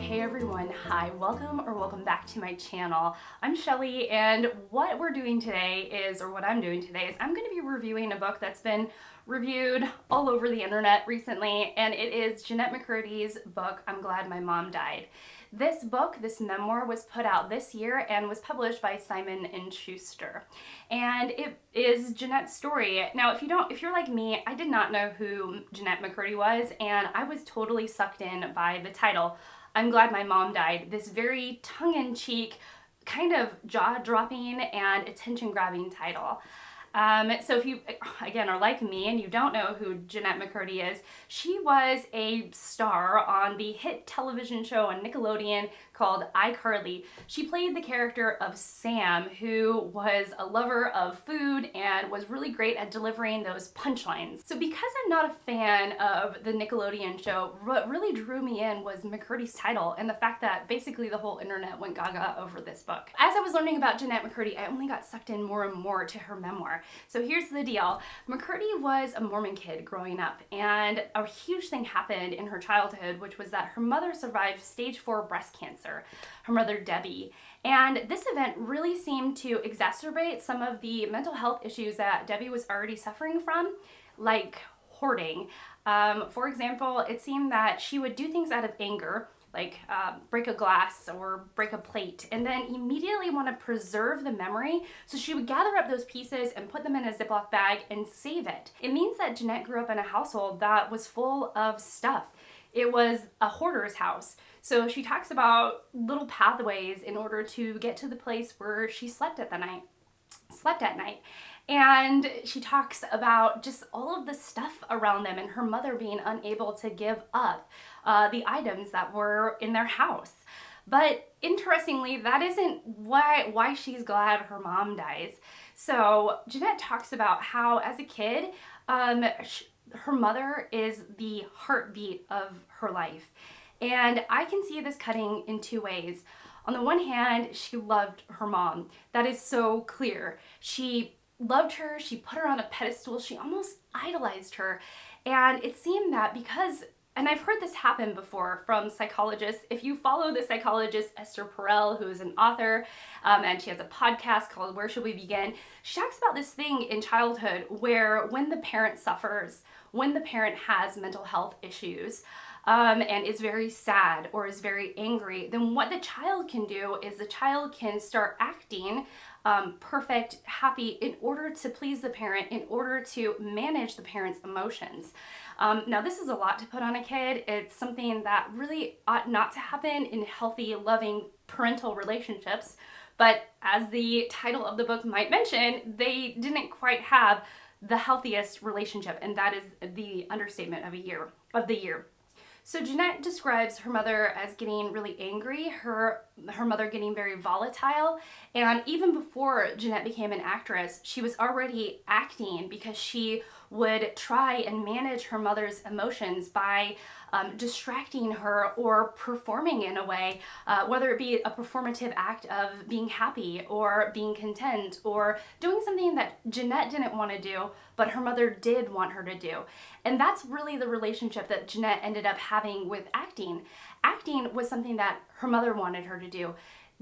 Hey everyone, hi, welcome back to my channel. I'm Shelly, and what I'm doing today is I'm going to be reviewing a book that's been reviewed all over the internet recently, and it is Jennette Mccurdy's book, I'm Glad My Mom Died. This book, this memoir, was put out this year and was published by Simon & Schuster. And it is Jeanette's story. Now, if you're like me, I did not know who Jennette Mccurdy was, and I was totally sucked in by the title, I'm Glad My Mom Died. This very tongue-in-cheek, kind of jaw-dropping and attention-grabbing title. So if you, again, are like me and you don't know who Jennette Mccurdy is, she was a star on the hit television show on Nickelodeon called iCarly. She played the character of Sam, who was a lover of food and was really great at delivering those punchlines. So because I'm not a fan of the Nickelodeon show, what really drew me in was Mccurdy's title and the fact that basically the whole internet went gaga over this book. As I was learning about Jennette Mccurdy, I only got sucked in more and more to her memoir. So here's the deal. Mccurdy was a Mormon kid growing up, and a huge thing happened in her childhood, which was that her mother survived stage 4 breast cancer, her mother Debbie. And this event really seemed to exacerbate some of the mental health issues that Debbie was already suffering from, like hoarding. For example, it seemed that she would do things out of anger, like break a glass or break a plate, and then immediately want to preserve the memory, so she would gather up those pieces and put them in a Ziploc bag and save it. It means that Jeanette grew up in a household that was full of stuff. It was a hoarder's house. So she talks about little pathways in order to get to the place where she slept at night. And she talks about just all of the stuff around them and her mother being unable to give up the items that were in their house. But interestingly, that isn't why she's glad her mom dies. So Jeanette talks about how as a kid, her mother is the heartbeat of her life. And I can see this cutting in two ways. On the one hand, she loved her mom. That is so clear. She loved her, she put her on a pedestal, she almost idolized her. And it seemed that because, and I've heard this happen before from psychologists, if you follow the psychologist Esther Perel, who is an author, and she has a podcast called Where Should We Begin, she talks about this thing in childhood where when the parent suffers, when the parent has mental health issues, and is very sad or is very angry, then what the child can do is the child can start acting perfect, happy, in order to please the parent, in order to manage the parent's emotions. Now, this is a lot to put on a kid. It's something that really ought not to happen in healthy, loving parental relationships. But as the title of the book might mention, they didn't quite have the healthiest relationship, and that is the understatement of the year. So Jeanette describes her mother as getting really angry, her mother getting very volatile, and even before Jeanette became an actress, she was already acting because she would try and manage her mother's emotions by distracting her or performing in a way, whether it be a performative act of being happy or being content or doing something that Jeanette didn't want to do, but her mother did want her to do. And that's really the relationship that Jeanette ended up having with acting. Acting was something that her mother wanted her to do.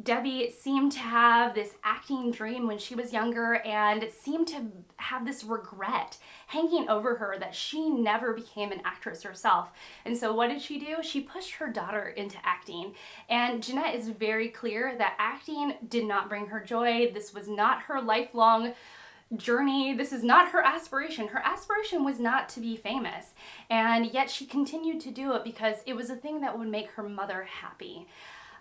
Debbie seemed to have this acting dream when she was younger and seemed to have this regret hanging over her that she never became an actress herself. And so what did she do? She pushed her daughter into acting. And Jeanette is very clear that acting did not bring her joy. This was not her lifelong journey. This is not her aspiration. Her aspiration was not to be famous. And yet she continued to do it because it was a thing that would make her mother happy.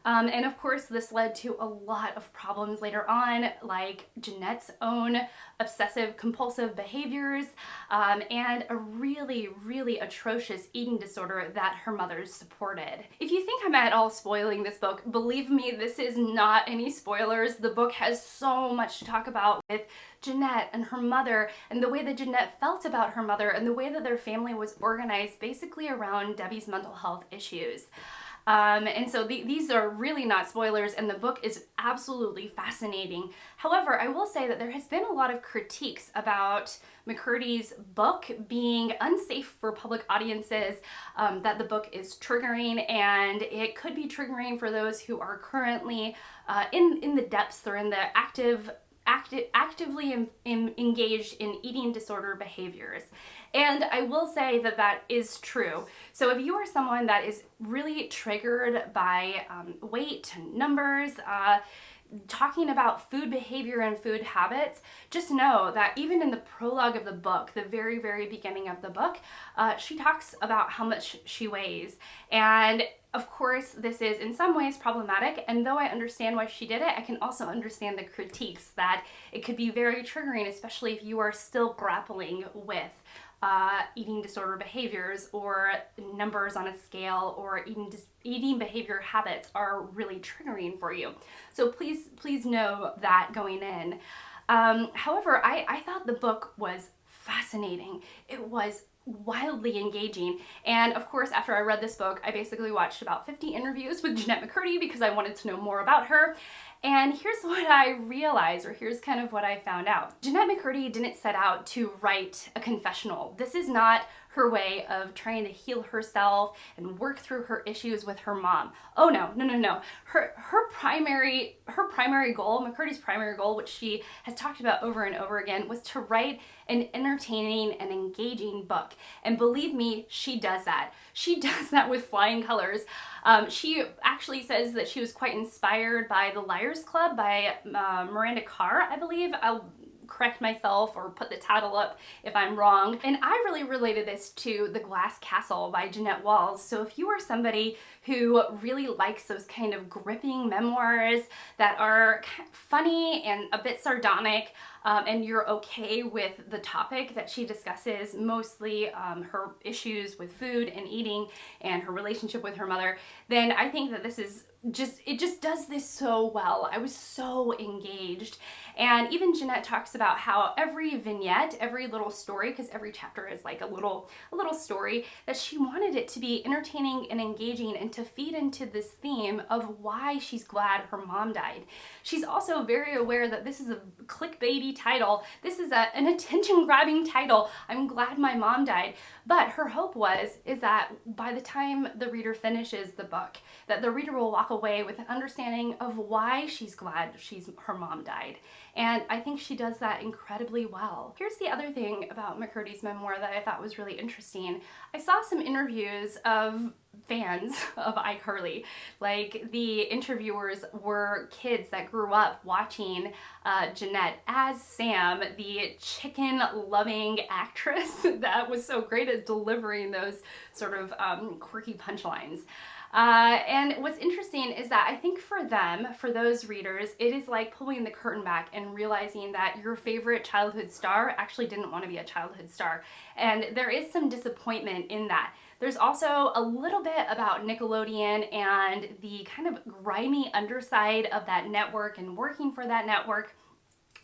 And of course, this led to a lot of problems later on, like Jeanette's own obsessive compulsive behaviors, and a really, really atrocious eating disorder that her mother supported. If you think I'm at all spoiling this book, believe me, this is not any spoilers. The book has so much to talk about with Jeanette and her mother and the way that Jeanette felt about her mother and the way that their family was organized basically around Debbie's mental health issues. And so these are really not spoilers, and the book is absolutely fascinating. However, I will say that there has been a lot of critiques about McCurdy's book being unsafe for public audiences, that the book is triggering, and it could be triggering for those who are currently in the depths or in the actively engaged in eating disorder behaviors. And I will say that that is true. So if you are someone that is really triggered by weight, numbers, talking about food behavior and food habits, just know that even in the prologue of the book, the very, very beginning of the book, she talks about how much she weighs. And of course, this is in some ways problematic, and though I understand why she did it, I can also understand the critiques that it could be very triggering, especially if you are still grappling with eating disorder behaviors or numbers on a scale, or eating behavior habits are really triggering for you. So please know that going in. However, I thought the book was fascinating. It was wildly engaging, and of course, after I read this book, I basically watched about 50 interviews with Jennette Mccurdy because I wanted to know more about her. And here's what I realized, or here's kind of what I found out. Jennette Mccurdy didn't set out to write a confessional. This is not her way of trying to heal herself and work through her issues with her mom. Oh no. Her primary goal, McCurdy's primary goal, which she has talked about over and over again, was to write an entertaining and engaging book. And believe me, she does that. She does that with flying colors. She actually says that she was quite inspired by The Liars Club by Miranda Karr, I believe. I'll correct myself or put the title up if I'm wrong. And I really related this to The Glass Castle by Jeanette Walls. So if you are somebody who really likes those kind of gripping memoirs that are kind of funny and a bit sardonic, and you're okay with the topic that she discusses, mostly her issues with food and eating and her relationship with her mother, then I think that this is it just does this so well. I was so engaged. And even Jeanette talks about how every vignette, every little story, because every chapter is like a little story, that she wanted it to be entertaining and engaging and to feed into this theme of why she's glad her mom died. She's also very aware that this is a clickbaity title. This is an attention-grabbing title. I'm glad my mom died. But her hope is that by the time the reader finishes the book, that the reader will walk away with an understanding of why she's glad her mom died. And I think she does that incredibly well. Here's the other thing about McCurdy's memoir that I thought was really interesting. I saw some interviews of fans of iCarly. Like, the interviewers were kids that grew up watching Jeanette as Sam, the chicken-loving actress that was so great at delivering those sort of quirky punchlines. And what's interesting is that I think for them, for those readers, it is like pulling the curtain back and realizing that your favorite childhood star actually didn't want to be a childhood star. And there is some disappointment in that. There's also a little bit about Nickelodeon and the kind of grimy underside of that network and working for that network.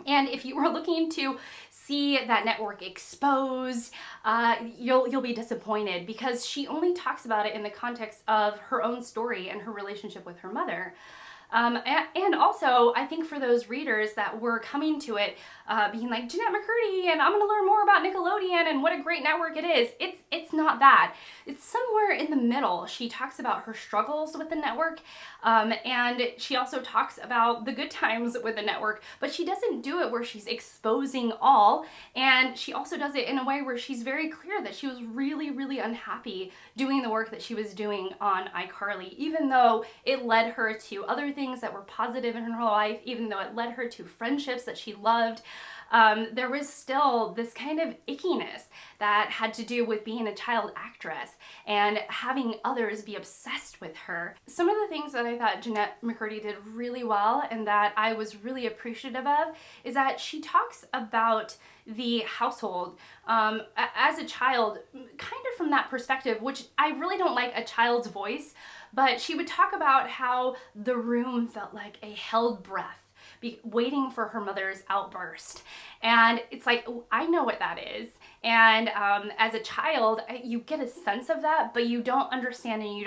And if you were looking to see that network exposed, you'll be disappointed, because she only talks about it in the context of her own story and her relationship with her mother. And also, I think for those readers that were coming to it being like, Jennette Mccurdy, and I'm going to learn more about Nickelodeon and what a great network it is, it's not that. It's somewhere in the middle. She talks about her struggles with the network, and she also talks about the good times with the network, but she doesn't do it where she's exposing all, and she also does it in a way where she's very clear that she was really, really unhappy doing the work that she was doing on iCarly, even though it led her to other things that were positive in her life, even though it led her to friendships that she loved. There was still this kind of ickiness that had to do with being a child actress and having others be obsessed with her. Some of the things that I thought Jennette Mccurdy did really well and that I was really appreciative of is that she talks about the household as a child, kind of from that perspective, which I really don't like a child's voice, but she would talk about how the room felt like a held breath waiting for her mother's outburst. And it's like, I know what that is. And as a child, you get a sense of that, but you don't understand and you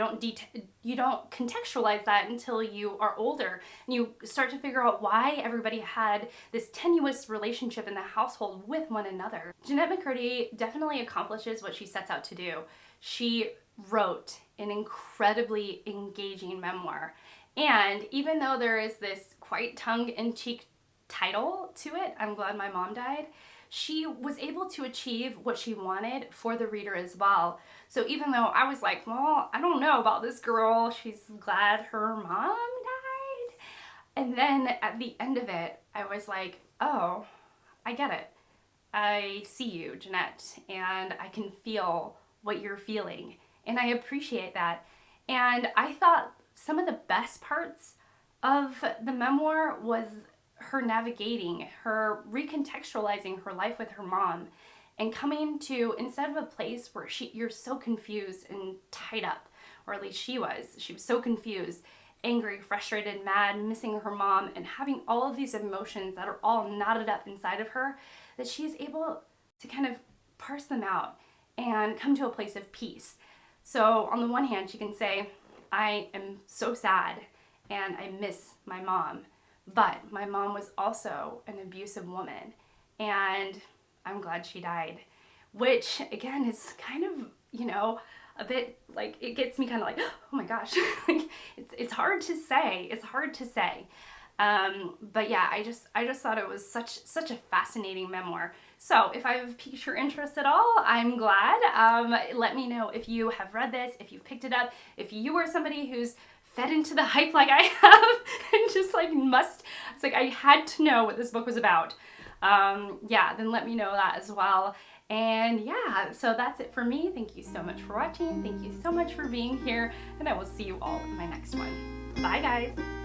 don't contextualize that until you are older. And you start to figure out why everybody had this tenuous relationship in the household with one another. Jennette Mccurdy definitely accomplishes what she sets out to do. She wrote an incredibly engaging memoir. And even though there is this quite tongue-in-cheek title to it, I'm Glad My Mom Died, she was able to achieve what she wanted for the reader as well. So even though I was like, well, I don't know about this girl, she's glad her mom died. And then at the end of it, I was like, oh, I get it. I see you, Jeanette, and I can feel what you're feeling. And I appreciate that. And I thought some of the best parts of the memoir was her navigating, her recontextualizing her life with her mom, and coming to, instead of a place where you're so confused and tied up, or at least she was so confused, angry, frustrated, mad, missing her mom, and having all of these emotions that are all knotted up inside of her, that she's able to kind of parse them out and come to a place of peace. So on the one hand, she can say, I am so sad and I miss my mom. But my mom was also an abusive woman, and I'm glad she died. Which, again, is kind of, you know, a bit like, it gets me kind of like, oh my gosh, it's hard to say. It's hard to say. But yeah, I just thought it was such a fascinating memoir. So if I've piqued your interest at all, I'm glad. Let me know if you have read this, if you've picked it up, if you are somebody who's fed into the hype like I have and just like it's like I had to know what this book was about. Yeah, then let me know that as well. And yeah, so that's it for me. Thank you so much for watching. Thank you so much for being here, and I will see you all in my next one. Bye guys.